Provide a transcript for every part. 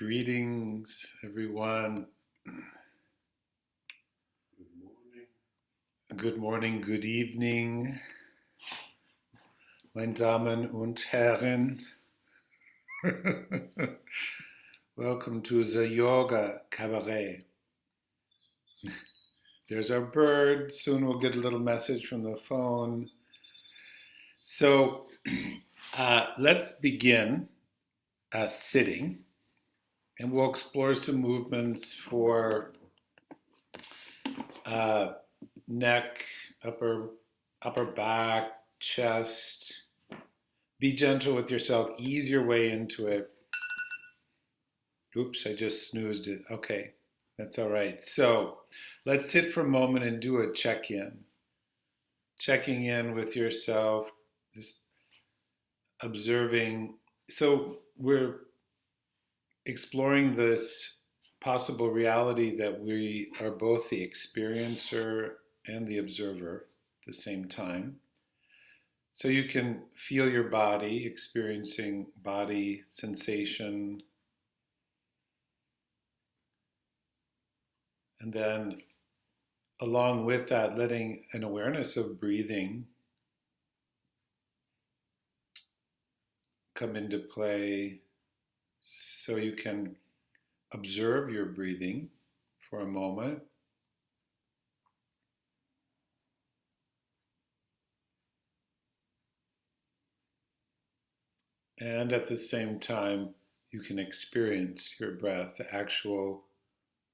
Greetings, everyone. Good morning, good evening, meine Damen und Herren. Welcome to the Yoga Cabaret. There's our bird. Soon we'll get a little message from the phone. So let's begin sitting, and we'll explore some movements for neck, upper back, chest. Be gentle with yourself. Ease your way into it. Oops, I just snoozed it. Okay, that's all right. So let's sit for a moment and do a check-in. Checking in with yourself, just observing. So we're exploring this possible reality that we are both the experiencer and the observer at the same time. So you can feel your body, experiencing body sensation, and then along with that, letting an awareness of breathing come into play so you can observe your breathing for a moment. And at the same time, you can experience your breath, the actual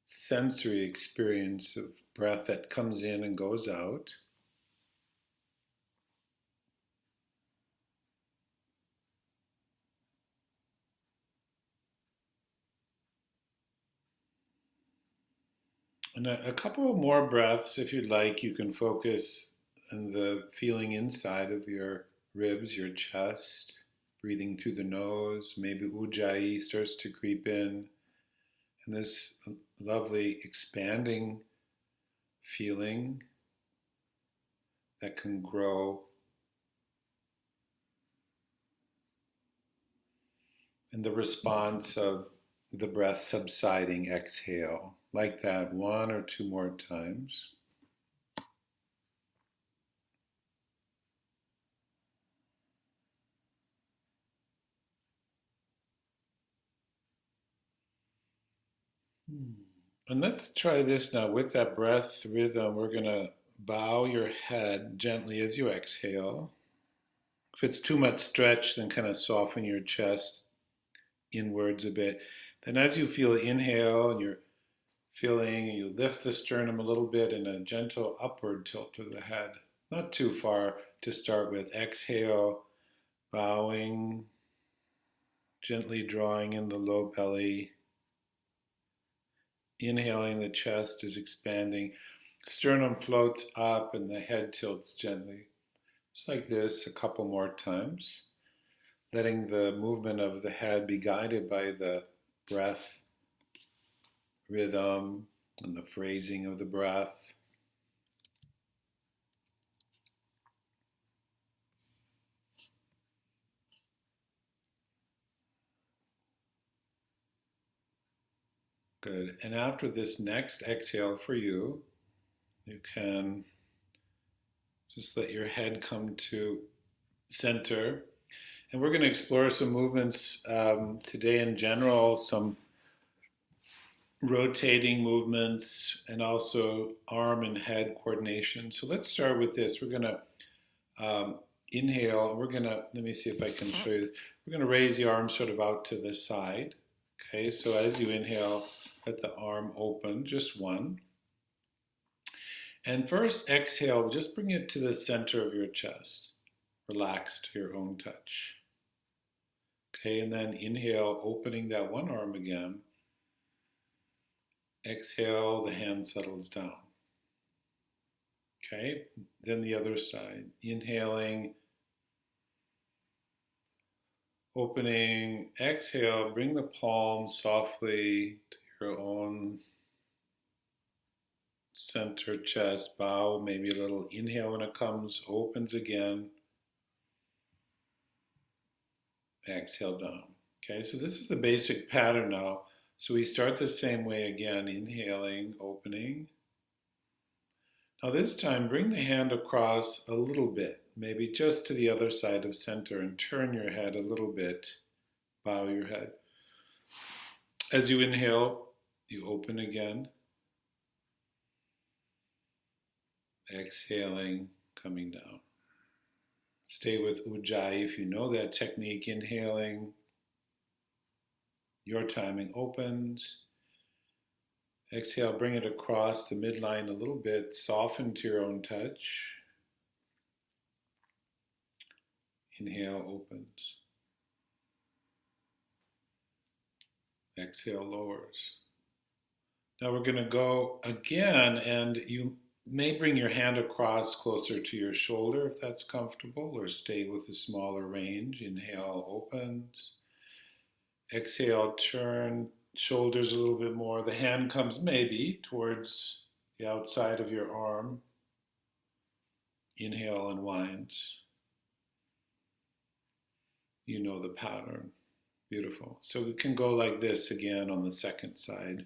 sensory experience of breath that comes in and goes out. And a couple more breaths, if you'd like, you can focus on the feeling inside of your ribs, your chest, breathing through the nose. Maybe ujjayi starts to creep in, and this lovely expanding feeling that can grow. And the response of the breath subsiding, exhale, like that, one or two more times. And let's try this now. With that breath rhythm, we're going to bow your head gently as you exhale. If it's too much stretch, then kind of soften your chest inwards a bit. Then as you feel inhale and you're feeling, you lift the sternum a little bit in a gentle upward tilt to the head. Not too far to start with. Exhale, bowing, gently drawing in the low belly. Inhaling, the chest is expanding. Sternum floats up and the head tilts gently. Just like this a couple more times. Letting the movement of the head be guided by the breath rhythm and the phrasing of the breath. Good. And after this next exhale for you, you can just let your head come to center. And we're going to explore some movements today in general, some rotating movements, and also arm and head coordination. So let's start with this. We're going to inhale. We're going to, let me see if I can show you. We're going to raise the arm sort of out to the side. Okay, so as you inhale, let the arm open, just one. And first exhale, just bring it to the center of your chest. Relax to your own touch. Okay, and then inhale, opening that one arm again. Exhale, the hand settles down. Okay, then the other side. Inhaling, opening, exhale, bring the palm softly to your own center chest, bow, maybe a little inhale when it comes, opens again. Exhale down. Okay, so this is the basic pattern now So we start the same way again, inhaling, opening. Now this time, bring the hand across a little bit, maybe just to the other side of center, and turn your head a little bit, bow your head. As you inhale, you open again. Exhaling, coming down. Stay with Ujjayi if you know that technique. Inhaling, your timing opens. Exhale, bring it across the midline a little bit. Soften to your own touch. Inhale, opens. Exhale, lowers. Now we're going to go again, and you may bring your hand across closer to your shoulder if that's comfortable, or stay with a smaller range. Inhale, opens. Exhale, turn shoulders a little bit more. The hand comes maybe towards the outside of your arm. Inhale, unwinds. You know the pattern. Beautiful. So we can go like this again on the second side.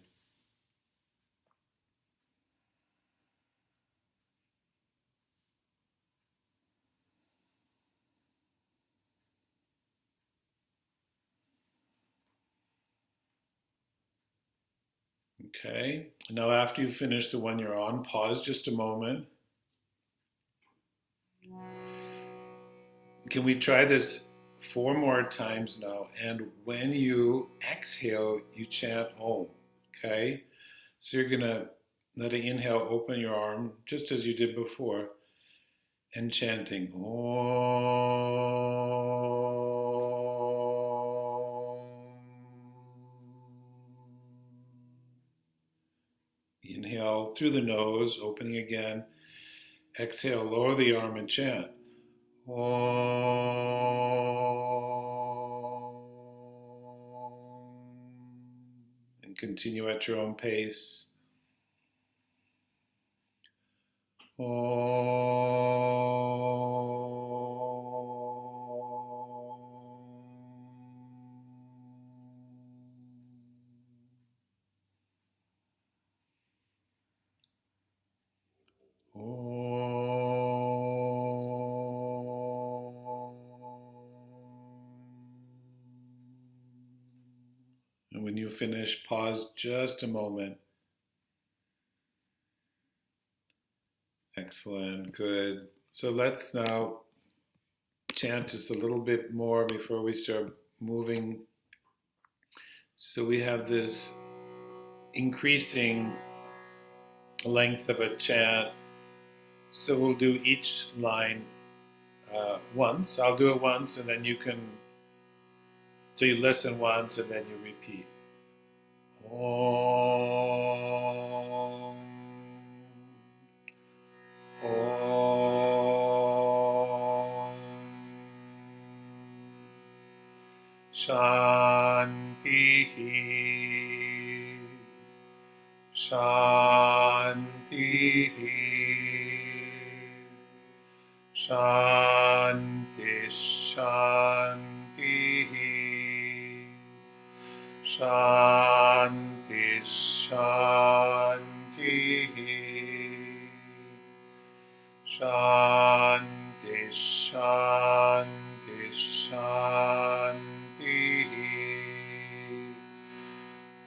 Okay. Now after you finish the one you're on, pause just a moment. Can we try this 4 more times now? And when you exhale, you chant Om. Okay? So you're going to let it inhale, open your arm, just as you did before, and chanting Om. Inhale through the nose, opening again. Exhale, lower the arm and chant Om. And continue at your own pace. And when you finish, pause just a moment. Excellent, good. So let's now chant just a little bit more before we start moving. So we have this increasing length of a chant. So we'll do each line once. I'll do it once, and then you can, so you listen once and then you repeat. Om. Om. Shanti. Shanti. Shanti. Shanti. Shanti. Shanti. Shanti. Shanti. Shanti.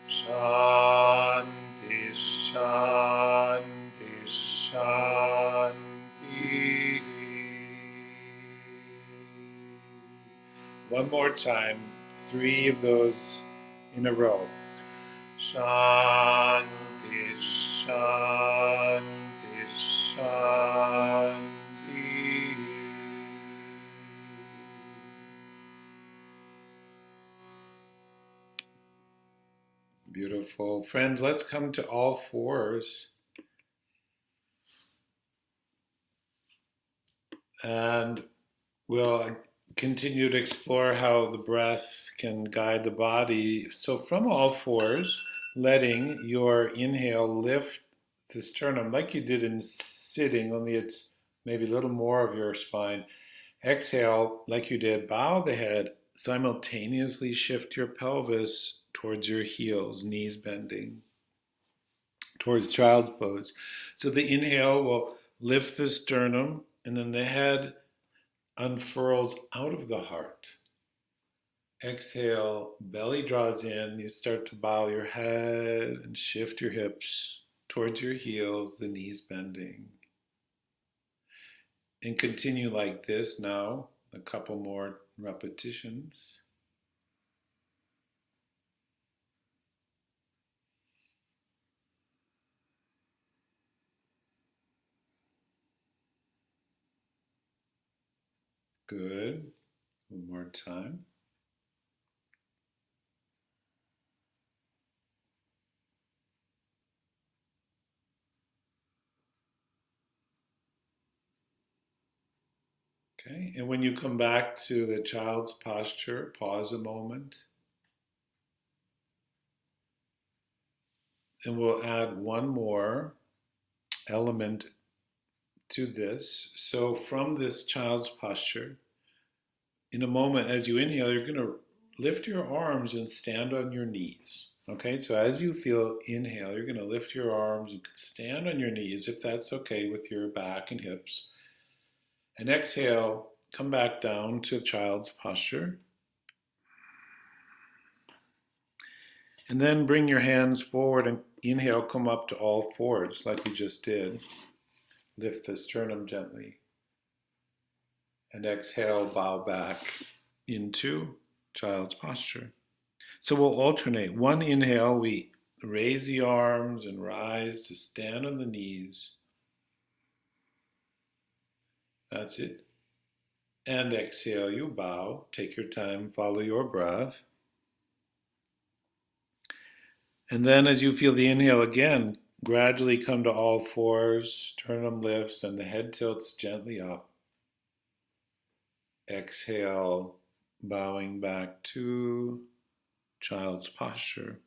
Shanti. Shanti. Shanti. One more time, 3 of those in a row. Shanti, Shanti, Shanti. Beautiful. Friends, let's come to all fours. And we'll continue to explore how the breath can guide the body. So from all fours, letting your inhale lift the sternum like you did in sitting, only it's maybe a little more of your spine. Exhale, like you did, bow the head simultaneously shift your pelvis towards your heels, knees bending, towards child's pose. So the inhale will lift the sternum, and then the head unfurls out of the heart. Exhale, belly draws in. You start to bow your head and shift your hips towards your heels, the knees bending. And continue like this now, a couple more repetitions. Good. One more time. Okay, and when you come back to the child's posture, pause a moment, and we'll add one more element to this. So, from this child's posture, in a moment, as you inhale, you're going to lift your arms and stand on your knees. Okay, so as you feel inhale, you're going to lift your arms and stand on your knees if that's okay with your back and hips. And exhale, come back down to child's posture. And then bring your hands forward and inhale, come up to all fours like we just did. Lift the sternum gently. And exhale, bow back into child's posture. So we'll alternate. One inhale, we raise the arms and rise to stand on the knees. That's it. And exhale, you bow. Take your time, follow your breath. And then as you feel the inhale again, gradually come to all fours, sternum lifts, and the head tilts gently up. Exhale, bowing back to child's posture.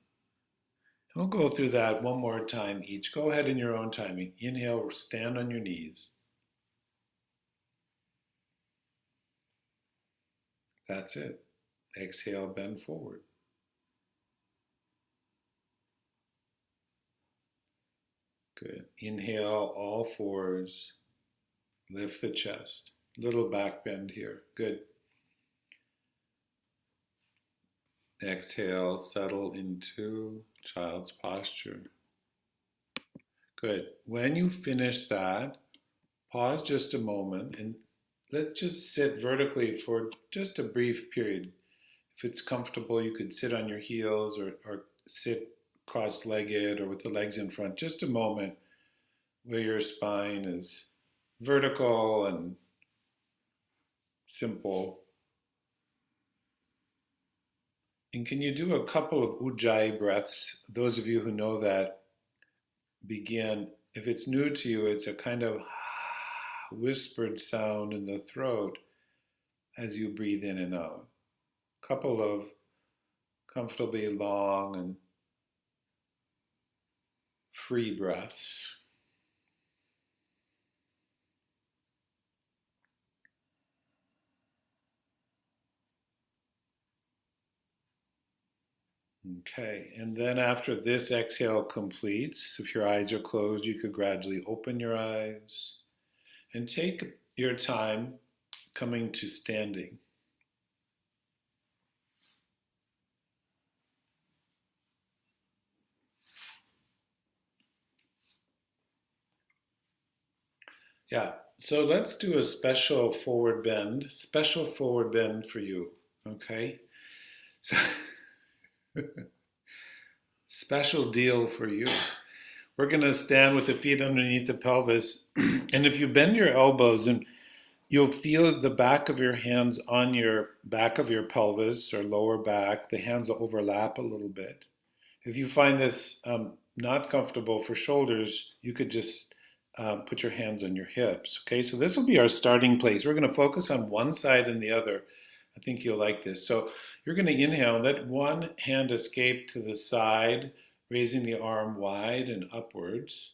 We'll go through that one more time each. Go ahead in your own timing. Inhale, stand on your knees. That's it. Exhale, bend forward. Good. Inhale, all fours. Lift the chest. Little back bend here. Good. Exhale, settle into child's posture. Good. When you finish that, pause just a moment and let's just sit vertically for just a brief period. If it's comfortable, you could sit on your heels or sit cross-legged or with the legs in front. Just a moment where your spine is vertical and simple. And can you do a couple of ujjayi breaths? Those of you who know that, begin. If it's new to you, it's a kind of whispered sound in the throat as you breathe in and out. A couple of comfortably long and free breaths. Okay, and then after this exhale completes, if your eyes are closed, you could gradually open your eyes and take your time coming to standing. Yeah, so let's do a special forward bend for you, okay? So, special deal for you. We're going to stand with the feet underneath the pelvis. And if you bend your elbows, and you'll feel the back of your hands on your back of your pelvis or lower back, the hands will overlap a little bit. If you find this not comfortable for shoulders, you could just put your hands on your hips. Okay, so this will be our starting place. We're going to focus on one side and the other. I think you'll like this. So you're going to inhale, let one hand escape to the side, raising the arm wide and upwards.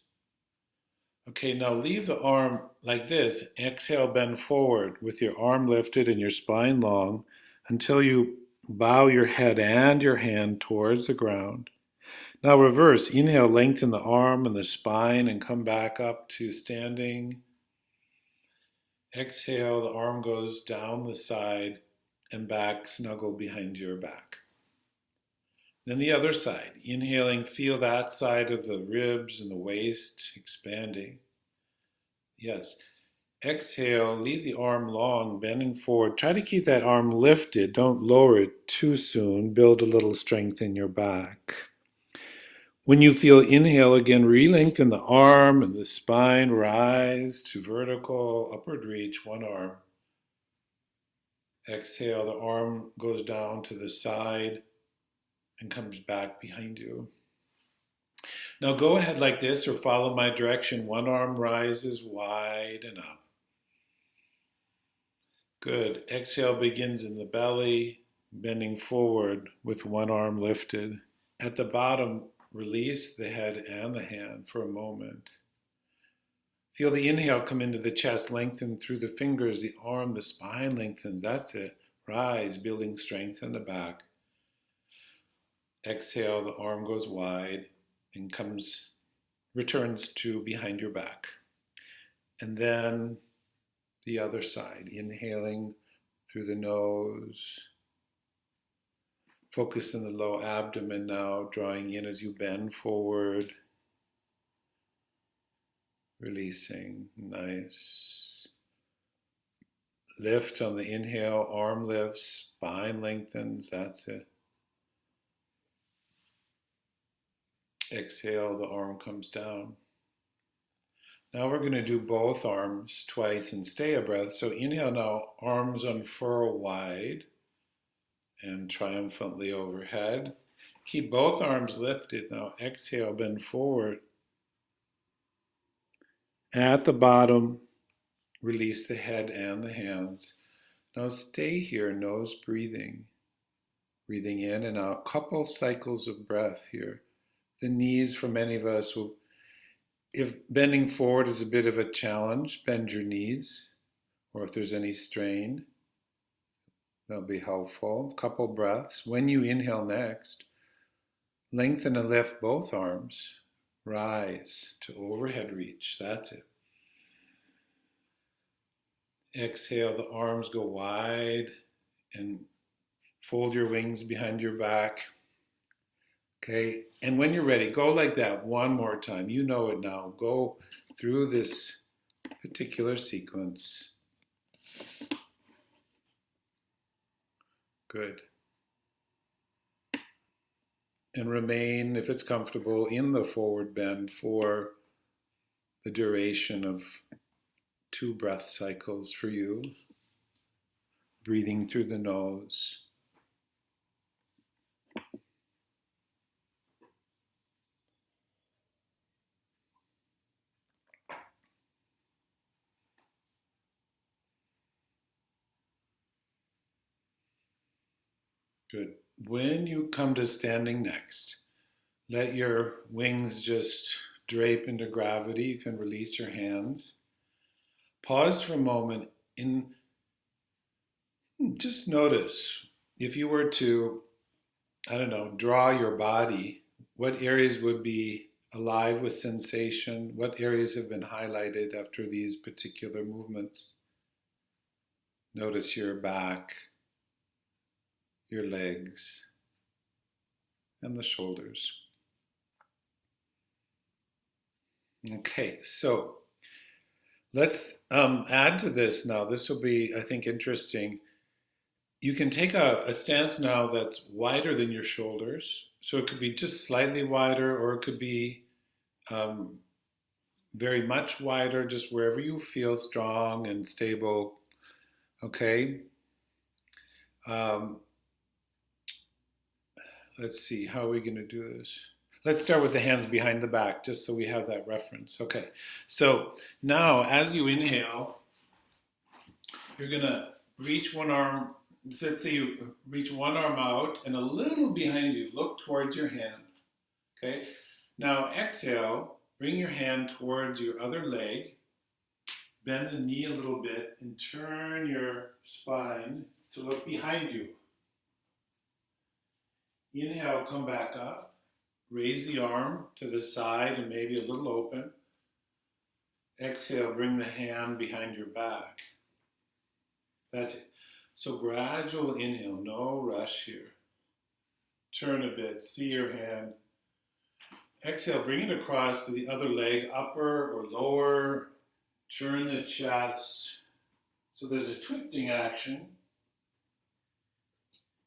Okay, now leave the arm like this. Exhale, bend forward with your arm lifted and your spine long. until you bow your head and your hand towards the ground. Now reverse. Inhale, lengthen the arm and the spine and come back up to standing. Exhale, the arm goes down the side and back, snuggle behind your back. Then the other side. Inhaling, feel that side of the ribs and the waist expanding. Yes. Exhale, leave the arm long, bending forward. Try to keep that arm lifted. Don't lower it too soon. Build a little strength in your back. When you feel inhale again, re-lengthen the arm and the spine. Rise to vertical, upward reach, one arm. Exhale, the arm goes down to the side and comes back behind you. Now go ahead like this or follow my direction. One arm rises wide and up. Good. Exhale begins in the belly, bending forward with one arm lifted. At the bottom, release the head and the hand for a moment. Feel the inhale come into the chest, lengthen through the fingers, the arm, the spine lengthens. That's it. Rise, building strength in the back. Exhale, the arm goes wide and returns to behind your back. And then the other side, inhaling through the nose. Focus in the low abdomen now, drawing in as you bend forward. Releasing, nice. Lift on the inhale, arm lifts, spine lengthens, that's it. Exhale, the arm comes down. Now we're going to do both arms twice and stay a breath. So inhale now, arms unfurl wide and triumphantly overhead. Keep both arms lifted. Now exhale, bend forward. At the bottom, release the head and the hands. Now stay here, nose breathing. Breathing in and out. Couple cycles of breath here. The knees for many of us will, if bending forward is a bit of a challenge, bend your knees. Or if there's any strain, that'll be helpful. Couple breaths. When you inhale next, lengthen and lift both arms. Rise to overhead reach. That's it. Exhale, the arms go wide and fold your wings behind your back. Okay, and when you're ready, go like that one more time. You know it now. Go through this particular sequence. Good. And remain, if it's comfortable, in the forward bend for the duration of 2 breath cycles for you. Breathing through the nose. Good. When you come to standing next, let your wings just drape into gravity. You can release your hands. Pause for a moment and just notice if you were to, draw your body, what areas would be alive with sensation? What areas have been highlighted after these particular movements? Notice your back, your legs, and the shoulders. Okay, so let's add to this now. This will be, I think, interesting. You can take a stance now that's wider than your shoulders. So it could be just slightly wider, or it could be very much wider, just wherever you feel strong and stable. Okay. Let's see, how are we going to do this? Let's start with the hands behind the back, just so we have that reference. Okay, so now as you inhale, you're going to reach one arm. So let's say you reach one arm out and a little behind you. Look towards your hand. Okay, now exhale, bring your hand towards your other leg. Bend the knee a little bit and turn your spine to look behind you. Inhale, come back up. Raise the arm to the side and maybe a little open. Exhale, bring the hand behind your back. That's it. So gradual inhale, no rush here. Turn a bit, see your hand. Exhale, bring it across to the other leg, upper or lower. Turn the chest. So there's a twisting action.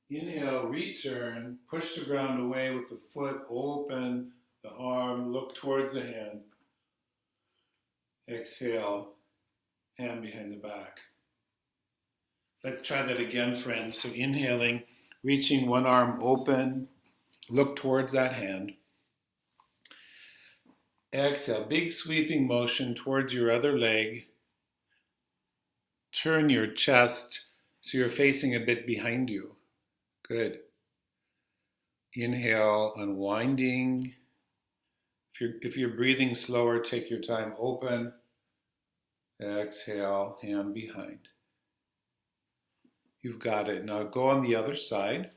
Inhale, return, push the ground away with the foot, open the arm, look towards the hand. Exhale, hand behind the back. Let's try that again, friends. So inhaling, reaching one arm open, look towards that hand. Exhale, big sweeping motion towards your other leg. Turn your chest so you're facing a bit behind you. Good. Inhale, unwinding. If you're breathing slower, take your time, open. Exhale, hand behind. You've got it. Now go on the other side.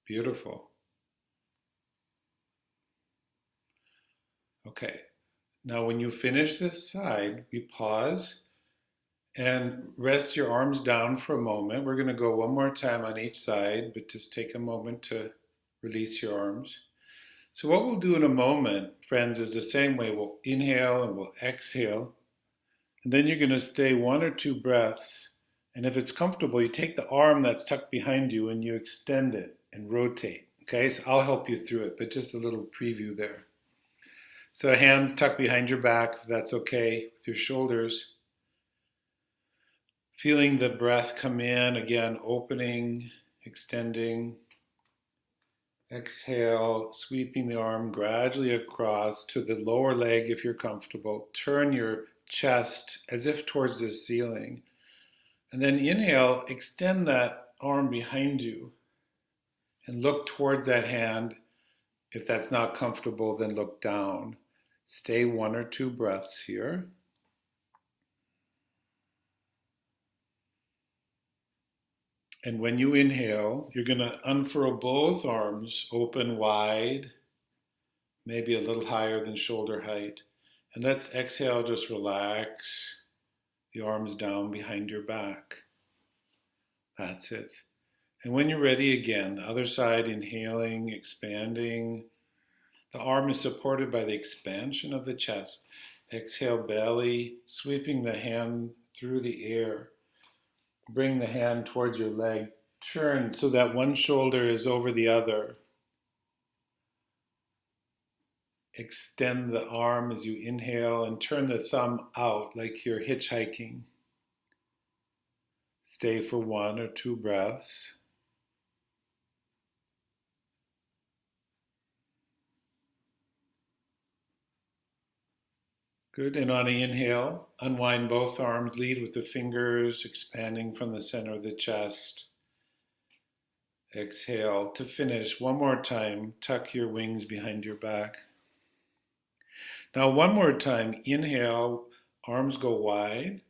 Beautiful. Okay. Now when you finish this side, we pause and rest your arms down for a moment. We're going to go one more time on each side, but just take a moment to release your arms. So what we'll do in a moment, friends, is the same way. We'll inhale and we'll exhale. And then you're going to stay 1 or 2 breaths. And if it's comfortable, you take the arm that's tucked behind you and you extend it and rotate. Okay, so I'll help you through it, but just a little preview there. So hands tucked behind your back, if that's okay, with your shoulders. Feeling the breath come in, again, opening, extending. Exhale, sweeping the arm gradually across to the lower leg if you're comfortable. Turn your chest as if towards the ceiling. And then inhale, extend that arm behind you and look towards that hand. If that's not comfortable, then look down. Stay 1 or 2 breaths here. And when you inhale, you're going to unfurl both arms open wide, maybe a little higher than shoulder height. And let's exhale, just relax the arms down behind your back. That's it. And when you're ready again, the other side, inhaling, expanding. The arm is supported by the expansion of the chest. Exhale, belly, sweeping the hand through the air. Bring the hand towards your leg. Turn so that one shoulder is over the other. Extend the arm as you inhale and turn the thumb out like you're hitchhiking. Stay for 1 or 2 breaths. Good, and on the inhale, unwind both arms, lead with the fingers expanding from the center of the chest. Exhale to finish. One more time, tuck your wings behind your back. Now one more time, inhale, arms go wide.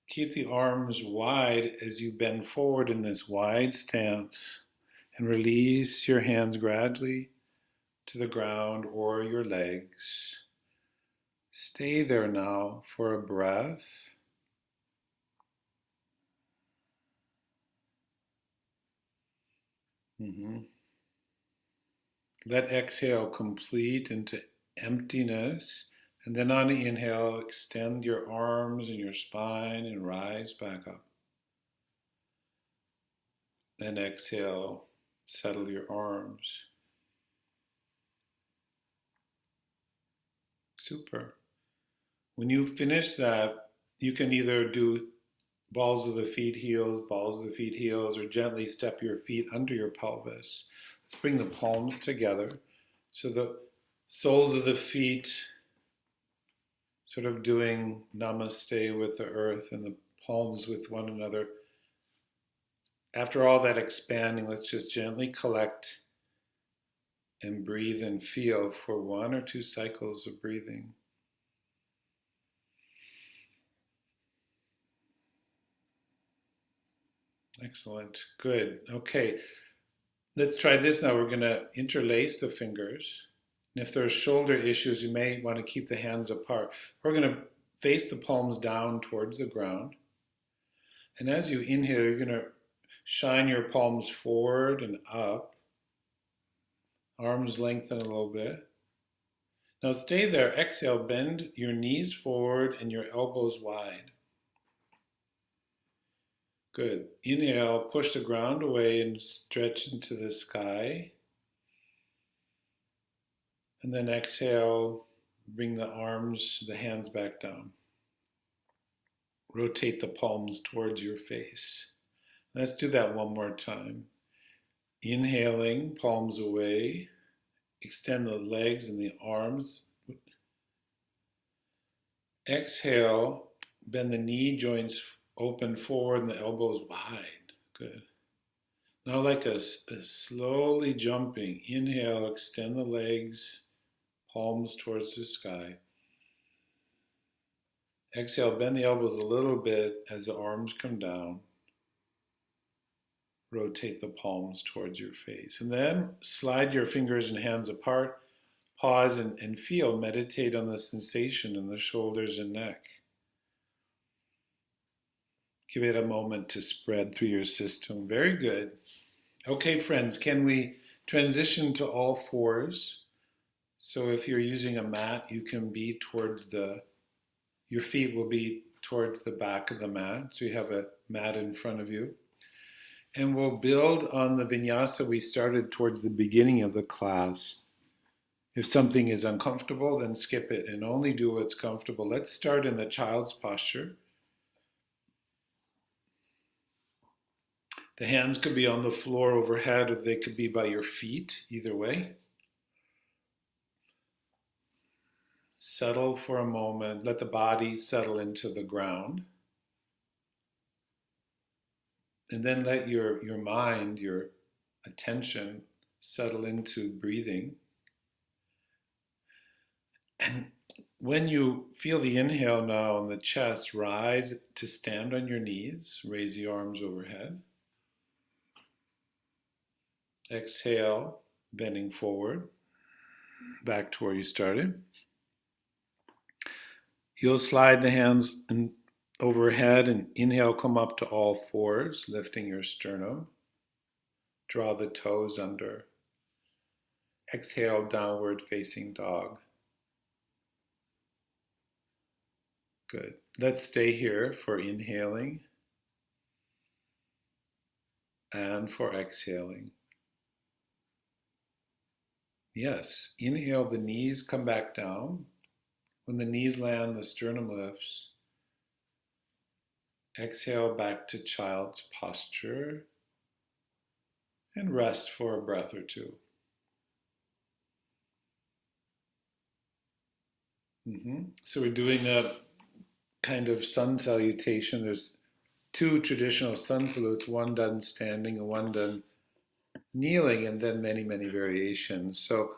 Keep the arms wide as you bend forward in this wide stance and release your hands gradually to the ground or your legs. Stay there now for a breath. Let exhale complete into emptiness. And then on the inhale, extend your arms and your spine and rise back up. Then exhale, settle your arms. Super. When you finish that, you can either do balls of the feet, heels, or gently step your feet under your pelvis. Let's bring the palms together. So the soles of the feet sort of doing namaste with the earth and the palms with one another. After all that expanding, let's just gently collect and breathe and feel for 1 or 2 cycles of breathing. Excellent. Good. Okay. Let's try this now. We're going to interlace the fingers. And if there are shoulder issues, you may want to keep the hands apart. We're going to face the palms down towards the ground. And as you inhale, you're going to shine your palms forward and up. Arms lengthen a little bit. Now stay there. Exhale, bend your knees forward and your elbows wide. Good. Inhale, push the ground away and stretch into the sky. And then exhale, bring the arms, the hands back down. Rotate the palms towards your face. Let's do that one more time. Inhaling, palms away. Extend the legs and the arms. Exhale, bend the knee joints open forward and the elbows wide. Good. Now like a slowly jumping. Inhale, extend the legs, palms towards the sky. Exhale, bend the elbows a little bit as the arms come down. Rotate the palms towards your face. And then slide your fingers and hands apart. Pause and feel, meditate on the sensation in the shoulders and neck. Give it a moment to spread through your system. Very good. Okay, friends, can we transition to all fours? So if you're using a mat, you can be towards your feet will be towards the back of the mat. So you have a mat in front of you. And we'll build on the vinyasa we started towards the beginning of the class. If something is uncomfortable, then skip it and only do what's comfortable. Let's start in the child's posture. The hands could be on the floor overhead, or they could be by your feet, either way. Settle for a moment. Let the body settle into the ground. And then let your mind, your attention, settle into breathing. And when you feel the inhale now in the chest, rise to stand on your knees. Raise the arms overhead. Exhale, bending forward, back to where you started. You'll slide the hands overhead and inhale, come up to all fours, lifting your sternum. Draw the toes under. Exhale, downward facing dog. Good. Let's stay here for inhaling and for exhaling. Yes, inhale, the knees come back down. When the knees land, the sternum lifts. Exhale back to child's posture and rest for a breath or two. So we're doing a kind of sun salutation. There's 2 traditional sun salutes, one done standing and one done kneeling, and then many, many variations. So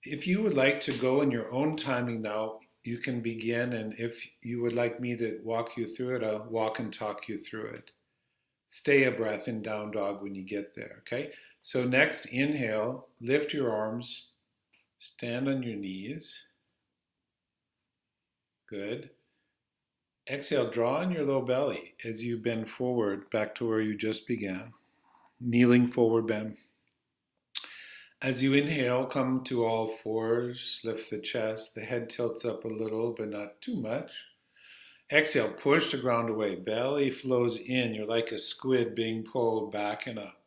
if you would like to go in your own timing now, you can begin, and if you would like me to walk you through it, I'll walk and talk you through it. Stay a breath in down dog when you get there, okay? So next, inhale, lift your arms, stand on your knees. Good. Exhale, draw in your low belly as you bend forward back to where you just began. Kneeling forward bend. As you inhale, come to all fours, lift the chest, the head tilts up a little, but not too much. Exhale, push the ground away, belly flows in, you're like a squid being pulled back and up.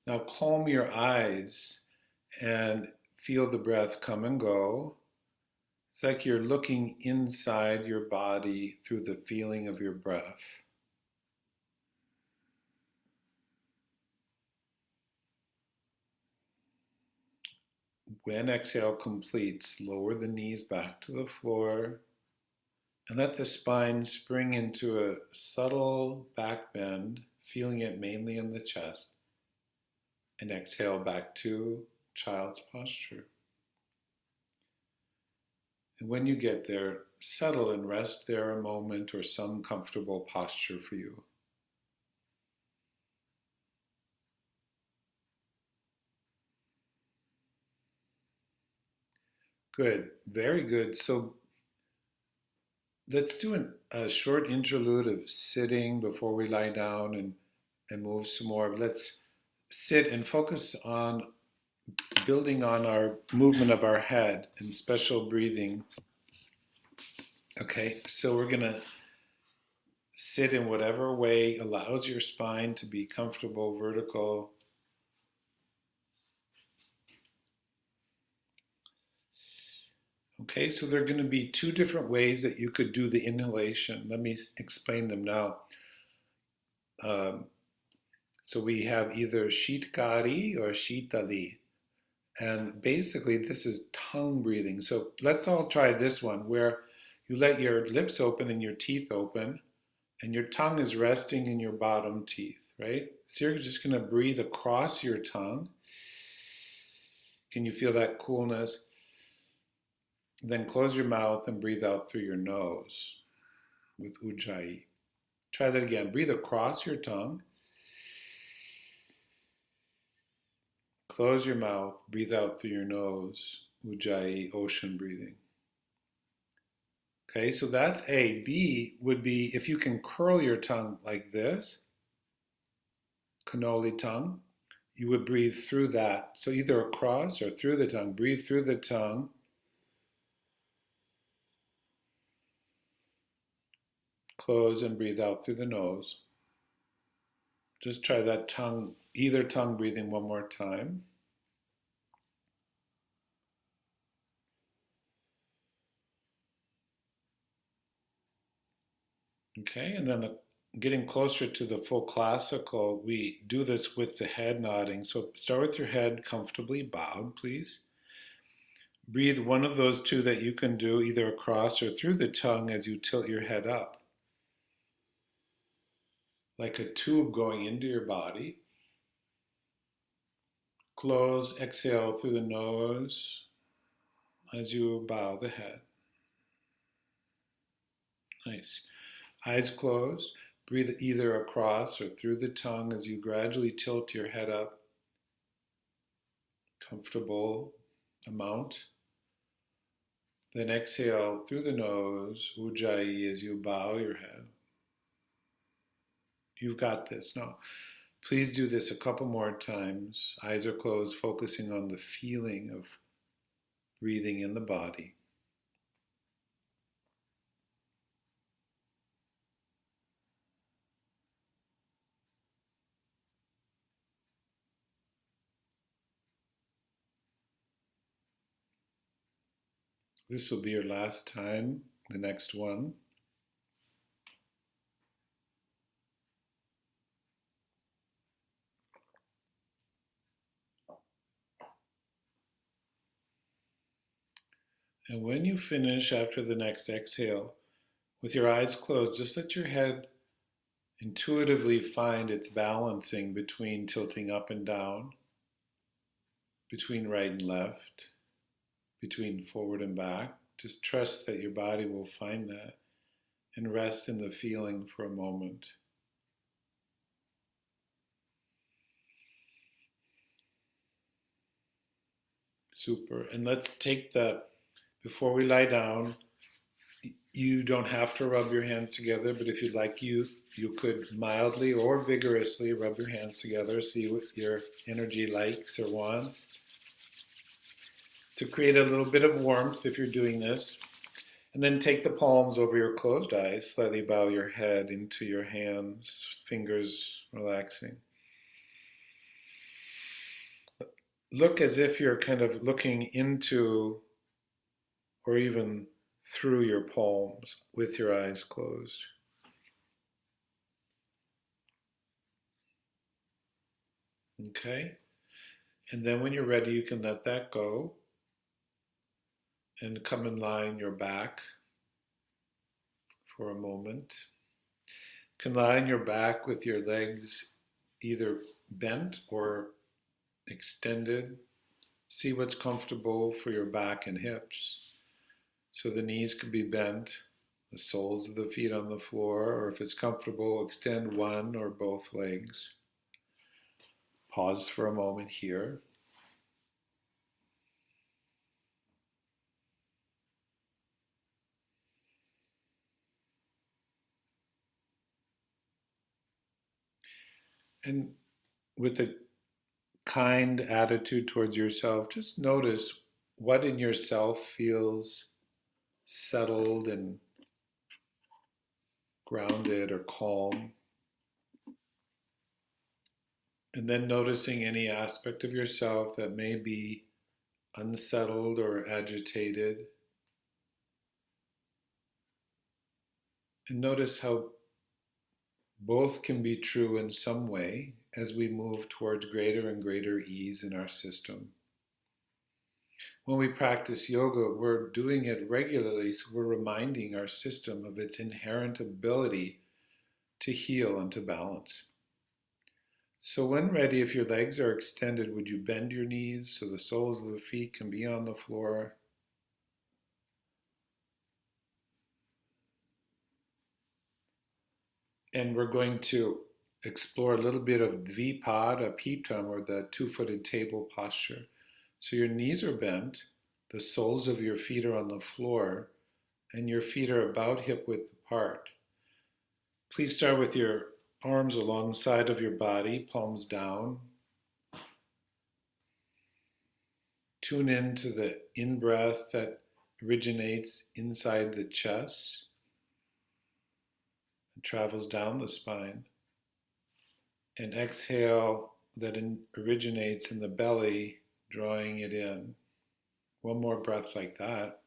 Now calm your eyes and feel the breath come and go. It's like you're looking inside your body through the feeling of your breath. When exhale completes, lower the knees back to the floor, And let the spine spring into a subtle back bend, feeling it mainly in the chest. And exhale back to child's posture. And when you get there, settle and rest there a moment or some comfortable posture for you. Good, very good. So let's do a short interlude of sitting before we lie down and move some more. Let's sit and focus on building on our movement of our head and special breathing. Okay, so we're going to sit in whatever way allows your spine to be comfortable, vertical. Okay, so there are going to be two different ways that you could do the inhalation. Let me explain them now. Um, so we have either Shitkari or Shitali. And basically, this is tongue breathing. So let's all try this one where you let your lips open and your teeth open, and your tongue is resting in your bottom teeth, right? So you're just going to breathe across your tongue. Can you feel that coolness? Then close your mouth and breathe out through your nose with ujjayi. Try that again. Breathe across your tongue. Close your mouth. Breathe out through your nose. Ujjayi, ocean breathing. Okay, so that's A. B would be if you can curl your tongue like this, cannoli tongue, you would breathe through that. So either across or through the tongue. Breathe through the tongue. Close and breathe out through the nose. Just try that tongue, either tongue breathing one more time. Okay, and then getting closer to the full classical, we do this with the head nodding. So start with your head comfortably bowed, please. Breathe one of those two that you can do either across or through the tongue as you tilt your head up. Like a tube going into your body. Close, exhale through the nose as you bow the head. Nice. Eyes closed. Breathe either across or through the tongue as you gradually tilt your head up. Comfortable amount. Then exhale through the nose, ujjayi, as you bow your head. You've got this. Now, please do this a couple more times. Eyes are closed, focusing on the feeling of breathing in the body. This will be your last time, the next one. And when you finish after the next exhale, with your eyes closed, just let your head intuitively find its balancing between tilting up and down, between right and left, between forward and back. Just trust that your body will find that and rest in the feeling for a moment. Super. And let's take before we lie down, you don't have to rub your hands together, but if you'd like, you could mildly or vigorously rub your hands together, see what your energy likes or wants. To create a little bit of warmth if you're doing this. And then take the palms over your closed eyes, slightly bow your head into your hands, fingers relaxing. Look as if you're kind of looking into or even through your palms with your eyes closed. Okay? And then when you're ready, you can let that go and come and lie on your back. for a moment. You can lie on your back with your legs either bent or extended. See what's comfortable for your back and hips. So the knees could be bent, the soles of the feet on the floor, or if it's comfortable, extend one or both legs. Pause for a moment here. And with a kind attitude towards yourself, just notice what in yourself feels settled and grounded or calm. And then noticing any aspect of yourself that may be unsettled or agitated. And notice how both can be true in some way as we move towards greater and greater ease in our system. When we practice yoga, we're doing it regularly, so we're reminding our system of its inherent ability to heal and to balance. So when ready, if your legs are extended, would you bend your knees so the soles of the feet can be on the floor? And we're going to explore a little bit of Dvipada Pitam, or the two-footed table posture. So your knees are bent, the soles of your feet are on the floor, and your feet are about hip width apart. Please start with your arms alongside of your body, palms down. Tune into the in-breath that originates inside the chest and travels down the spine. And exhale that originates in the belly, drawing it in. One more breath like that.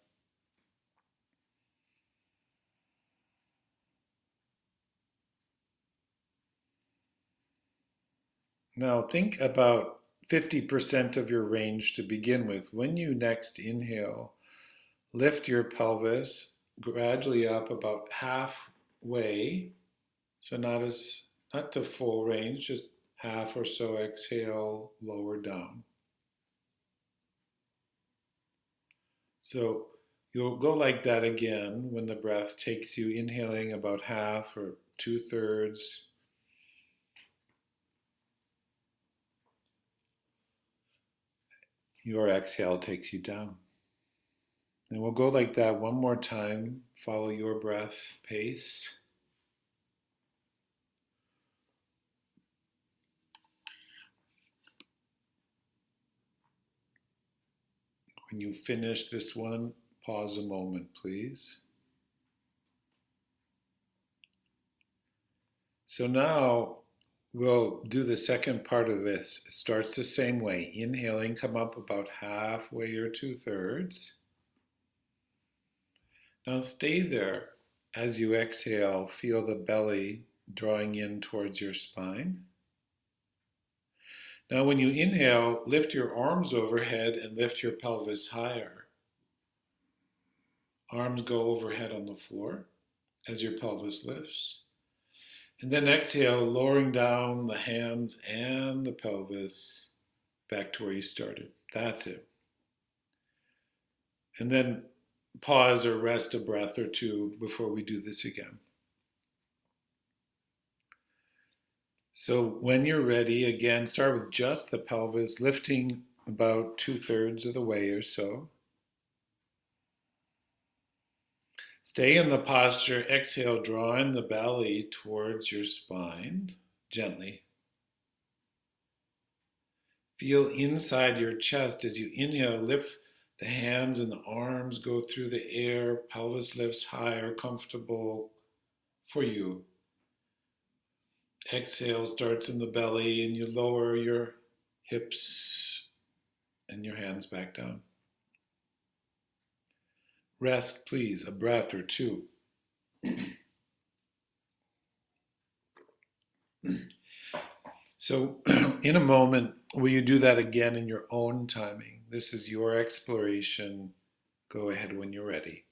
Now think about 50% of your range to begin with. When you next inhale, lift your pelvis gradually up about halfway, so not to full range, just half or so. Exhale, lower down. So you'll go like that again when the breath takes you, inhaling about half or 2/3. Your exhale takes you down. And we'll go like that one more time. Follow your breath pace. When you finish this one, pause a moment, please. So now we'll do the second part of this. It starts the same way. Inhaling, come up about halfway or 2/3. Now stay there. As you exhale, feel the belly drawing in towards your spine. Now when you inhale, lift your arms overhead and lift your pelvis higher. Arms go overhead on the floor as your pelvis lifts. And then exhale, lowering down the hands and the pelvis back to where you started. That's it. And then pause or rest a breath or two before we do this again. So when you're ready, again, start with just the pelvis, lifting about 2/3 of the way or so. Stay in the posture. Exhale, drawing the belly towards your spine gently. Feel inside your chest as you inhale, lift the hands and the arms, go through the air, pelvis lifts higher, comfortable for you. Exhale starts in the belly and you lower your hips and your hands back down. Rest, please, a breath or two. So in a moment, will you do that again in your own timing? This is your exploration. Go ahead when you're ready.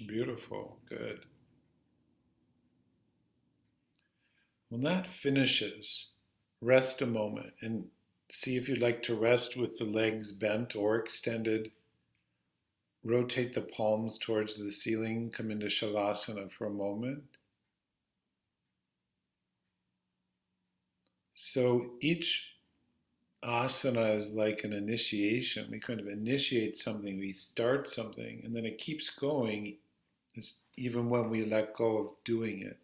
Beautiful. Good. When that finishes, rest a moment and see if you'd like to rest with the legs bent or extended. Rotate the palms towards the ceiling. Come into Shavasana for a moment. So each asana is like an initiation. We kind of initiate something, we start something, and then it keeps going even when we let go of doing it.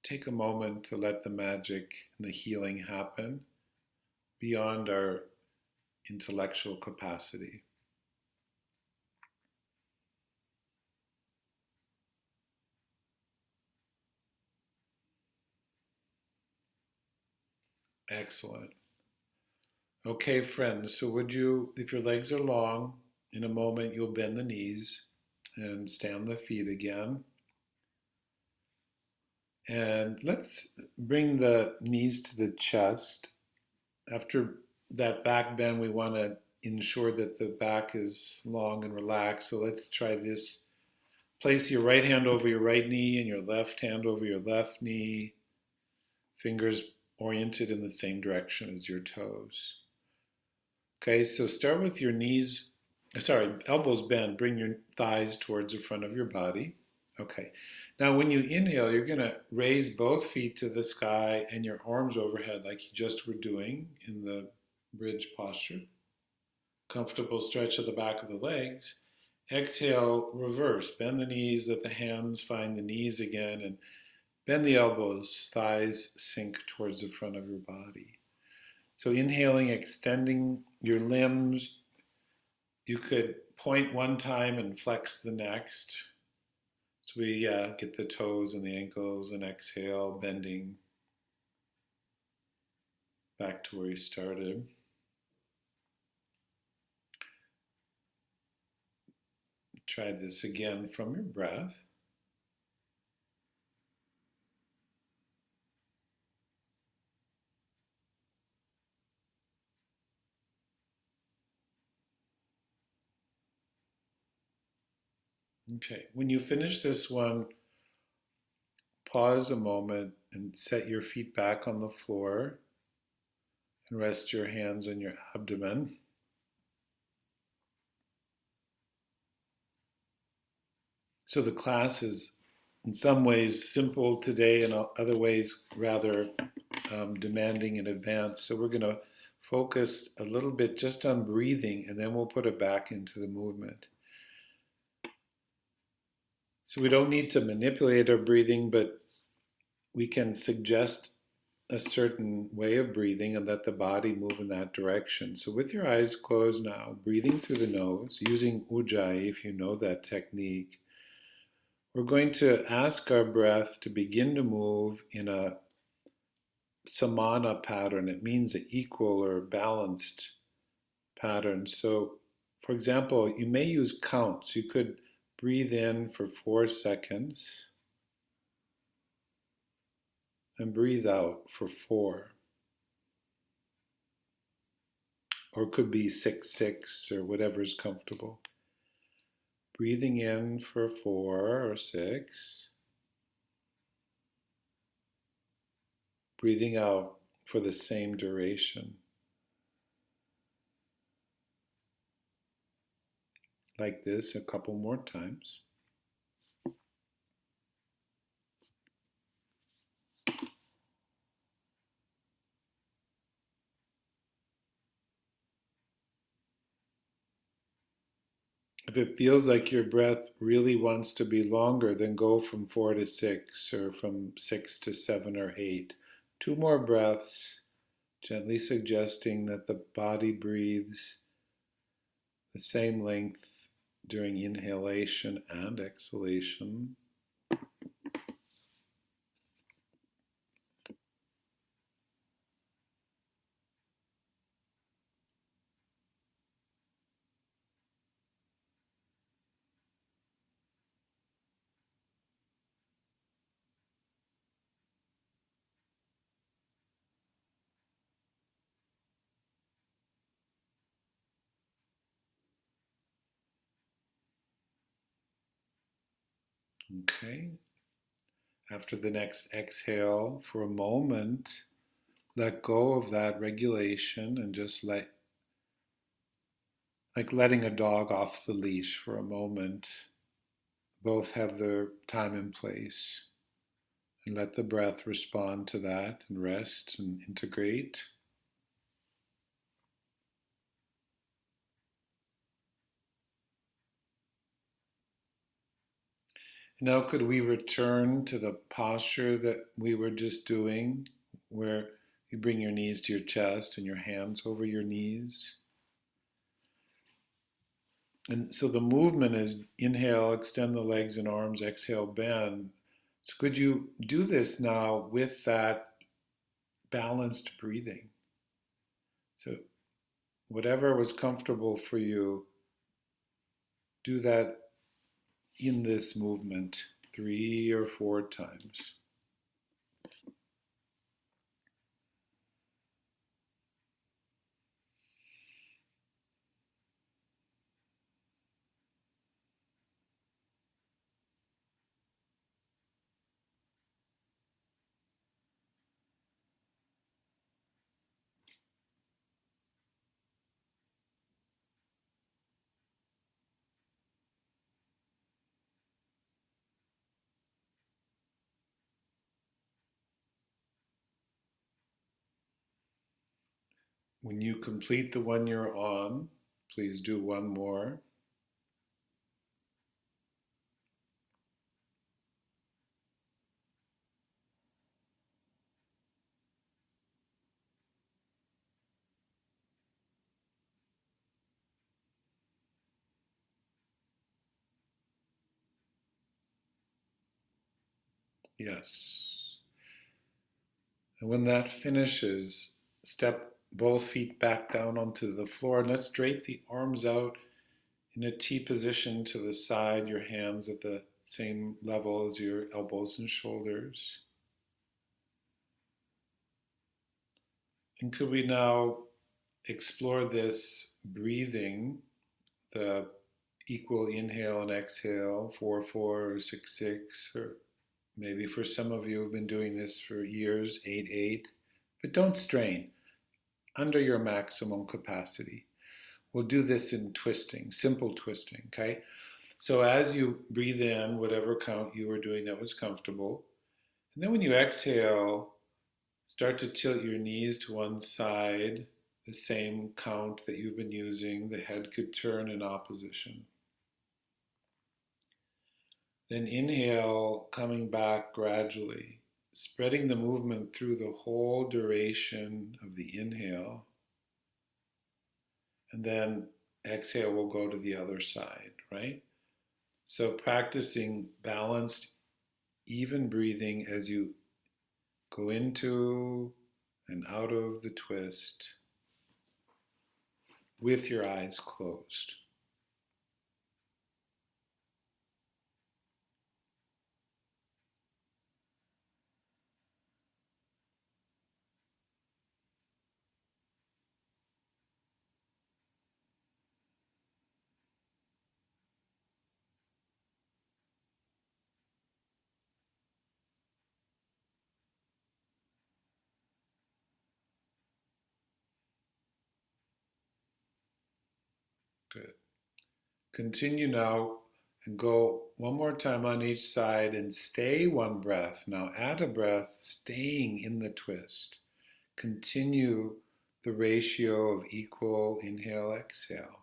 Take a moment to let the magic and the healing happen beyond our intellectual capacity. Excellent. Okay, friends, so would you, if your legs are long, in a moment you'll bend the knees and stand the feet again. And let's bring the knees to the chest. After that back bend, we want to ensure that the back is long and relaxed. So let's try this. Place your right hand over your right knee and your left hand over your left knee, fingers oriented in the same direction as your toes. Okay, so start with your knees, elbows bent. Bring your thighs towards the front of your body. Okay, now when you inhale, you're going to raise both feet to the sky and your arms overhead like you just were doing in the bridge posture. Comfortable stretch of the back of the legs. Exhale, reverse. Bend the knees, let the hands find the knees again, and bend the elbows, thighs sink towards the front of your body. So inhaling, extending your limbs. You could point one time and flex the next. So we get the toes and the ankles, and exhale, bending back to where you started. Try this again from your breath. Okay, when you finish this one, pause a moment and set your feet back on the floor and rest your hands on your abdomen. So the class is in some ways simple today and other ways rather demanding in advance. So we're going to focus a little bit just on breathing, and then we'll put it back into the movement. So we don't need to manipulate our breathing, but we can suggest a certain way of breathing and let the body move in that direction. So with your eyes closed now, breathing through the nose, using Ujjayi if you know that technique, we're going to ask our breath to begin to move in a samana pattern. It means an equal or balanced pattern. So, for example, you may use counts. You could breathe in for 4 seconds and breathe out for 4. Or it could be 6, 6, or whatever is comfortable. Breathing in for 4 or 6. Breathing out for the same duration. Like this a couple more times. If it feels like your breath really wants to be longer, then go from 4 to 6 or from 6 to 7 or 8. 2 more breaths, gently suggesting that the body breathes the same length during inhalation and exhalation. Okay. After the next exhale, for a moment, let go of that regulation and just like letting a dog off the leash for a moment. Both have their time and place. And let the breath respond to that and rest and integrate. Now, could we return to the posture that we were just doing, where you bring your knees to your chest and your hands over your knees? And so the movement is inhale, extend the legs and arms, exhale, bend. So could you do this now with that balanced breathing? So whatever was comfortable for you, do that in this movement 3 or 4 times. When you complete the one you're on, please do one more. Yes. And when that finishes, step both feet back down onto the floor and let's straight the arms out in a T position to the side, your hands at the same level as your elbows and shoulders. And could we now explore this breathing, the equal inhale and exhale, 4-4 or 6-6, or maybe for some of you who've been doing this for years, 8-8, but don't strain under your maximum capacity. We'll do this in twisting, simple twisting, okay? So as you breathe in, whatever count you were doing that was comfortable, and then when you exhale, start to tilt your knees to one side, the same count that you've been using. The head could turn in opposition. Then inhale, coming back gradually, spreading the movement through the whole duration of the inhale. And then exhale will go to the other side, right? So practicing balanced, even breathing as you go into and out of the twist with your eyes closed. Good. Continue now and go one more time on each side and stay one breath. Now add a breath, staying in the twist. Continue the ratio of equal inhale, exhale.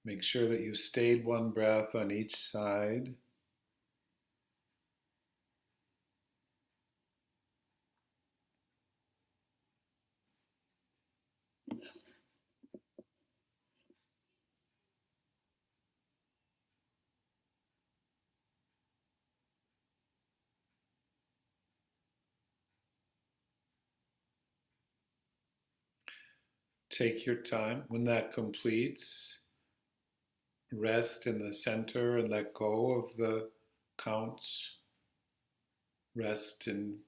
Make sure that you stayed one breath on each side. take your time. When that completes, rest in the center and let go of the counts. Rest and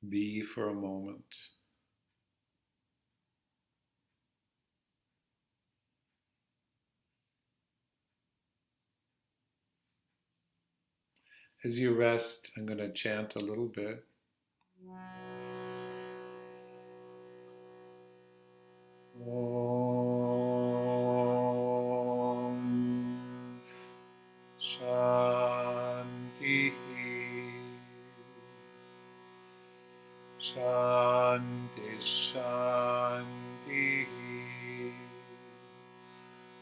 be for a moment. As you rest, I'm going to chant a little bit. Om Shanti Shanti Shanti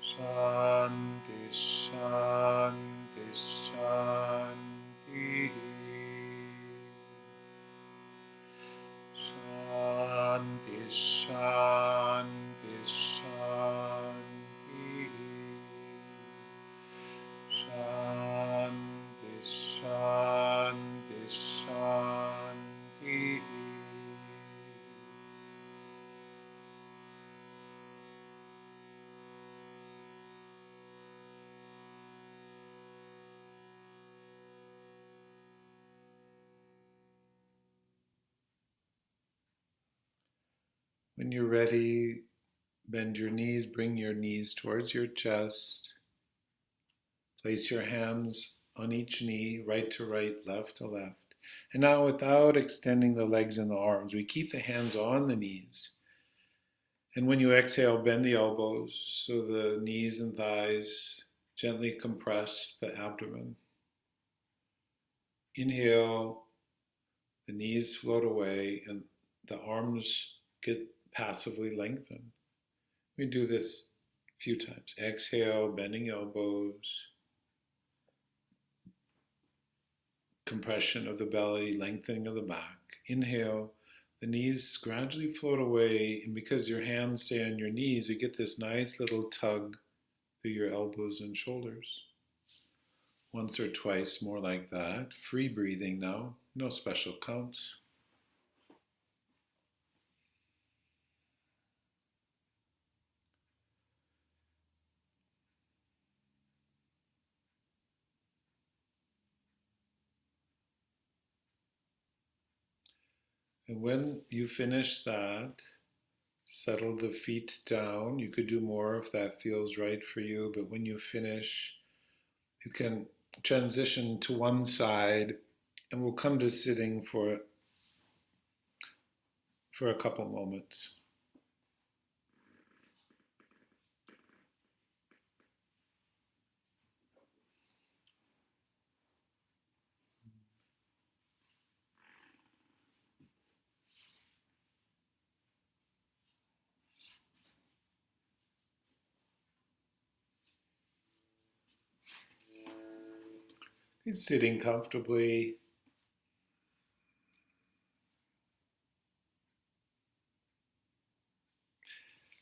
Shanti Shanti Shanti Shanti Shanti Shanti Shanti Shanti Shanti. When you're ready, bend your knees, bring your knees towards your chest. Place your hands on each knee, right to right, left to left. And now, without extending the legs and the arms, we keep the hands on the knees. And when you exhale, bend the elbows so the knees and thighs gently compress the abdomen. Inhale, the knees float away and the arms get passively lengthened. We do this a few times. Exhale, bending elbows, compression of the belly, lengthening of the back. Inhale, the knees gradually float away, and because your hands stay on your knees, you get this nice little tug through your elbows and shoulders. Once or twice more like that. Free breathing now, no special counts. And when you finish that, settle the feet down. You could do more if that feels right for you, but when you finish, you can transition to one side and we'll come to sitting for a couple moments. Sitting comfortably.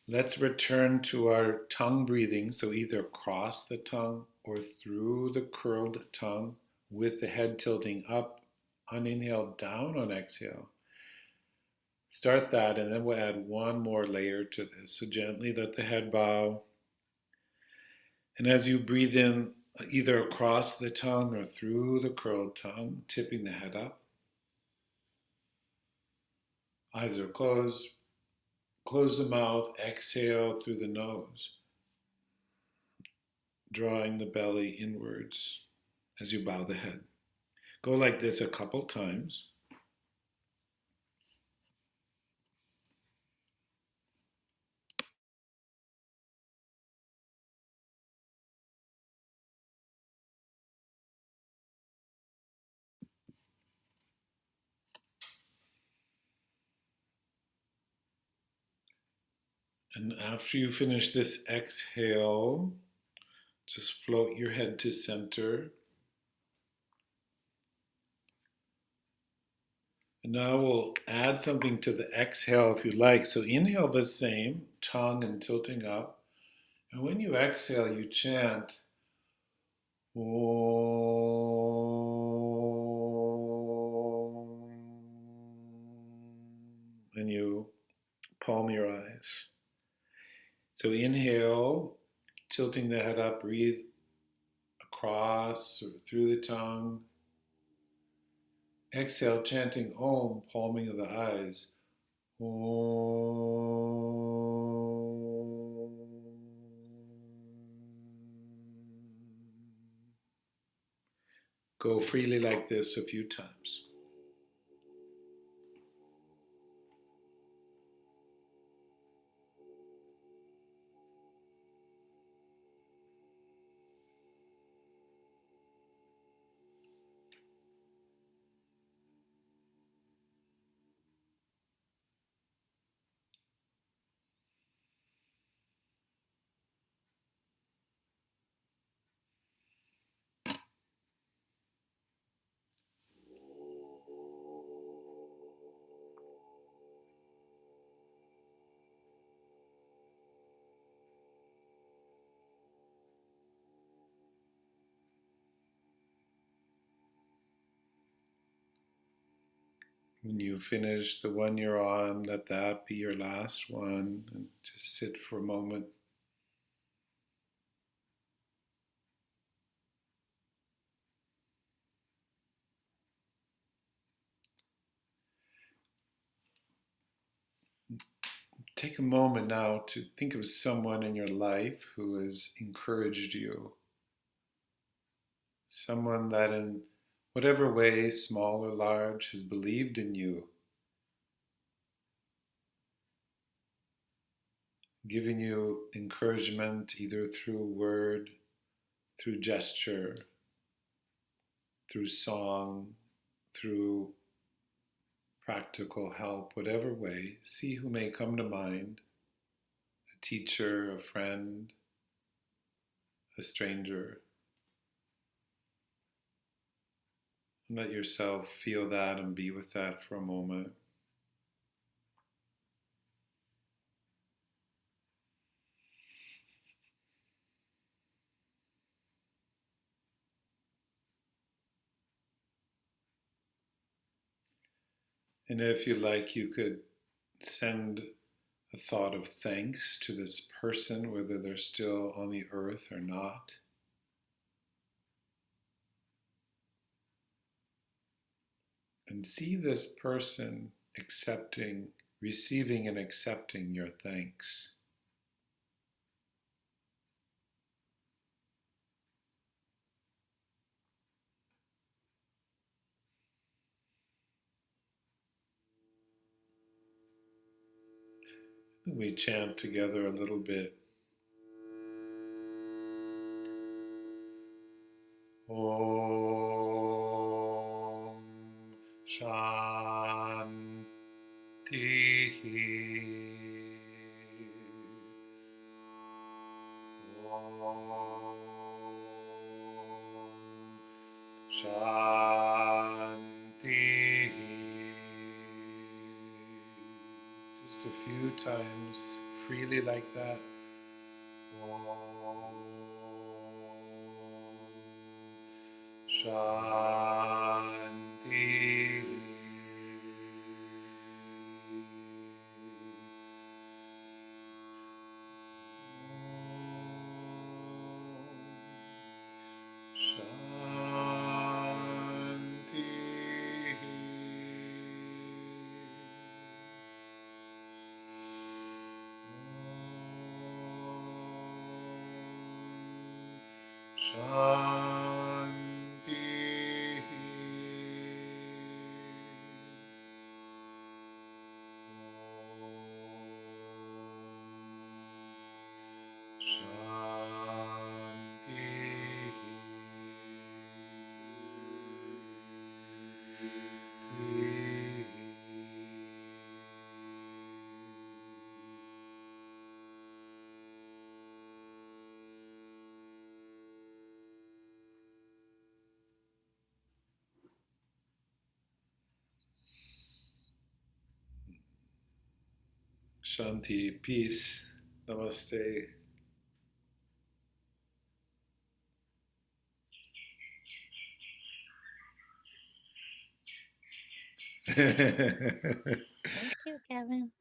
Let's return to our tongue breathing. So either across the tongue or through the curled tongue with the head tilting up on inhale, down on exhale. Start that and then we'll add one more layer to this. So gently let the head bow. And as you breathe in, either across the tongue or through the curled tongue, tipping the head up. Eyes are closed. Close the mouth, exhale through the nose, drawing the belly inwards as you bow the head. Go like this a couple times. And after you finish this exhale, just float your head to center. And now we'll add something to the exhale if you like. So inhale the same, tongue and tilting up. And when you exhale, you chant Om. And you palm your eyes. So inhale, tilting the head up, breathe across or through the tongue. Exhale, chanting Om, palming of the eyes. Om. Go freely like this a few times. When you finish the one you're on, let that be your last one and just sit for a moment. Take a moment now to think of someone in your life who has encouraged you, someone that in whatever way, small or large, has believed in you, giving you encouragement either through word, through gesture, through song, through practical help, whatever way. See who may come to mind: a teacher, a friend, a stranger. And let yourself feel that and be with that for a moment. And if you like, you could send a thought of thanks to this person, whether they're still on the earth or not. And see this person accepting, receiving and accepting your thanks. We chant together a little bit. Om Shanti. Om Shanti. Just a few times, freely like that. Om Shanti. Shanti. Shanti. Shanti. Shanti, peace. Namaste. Thank you, Kevin.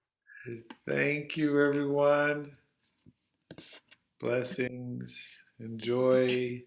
Thank you, everyone. Blessings. Enjoy.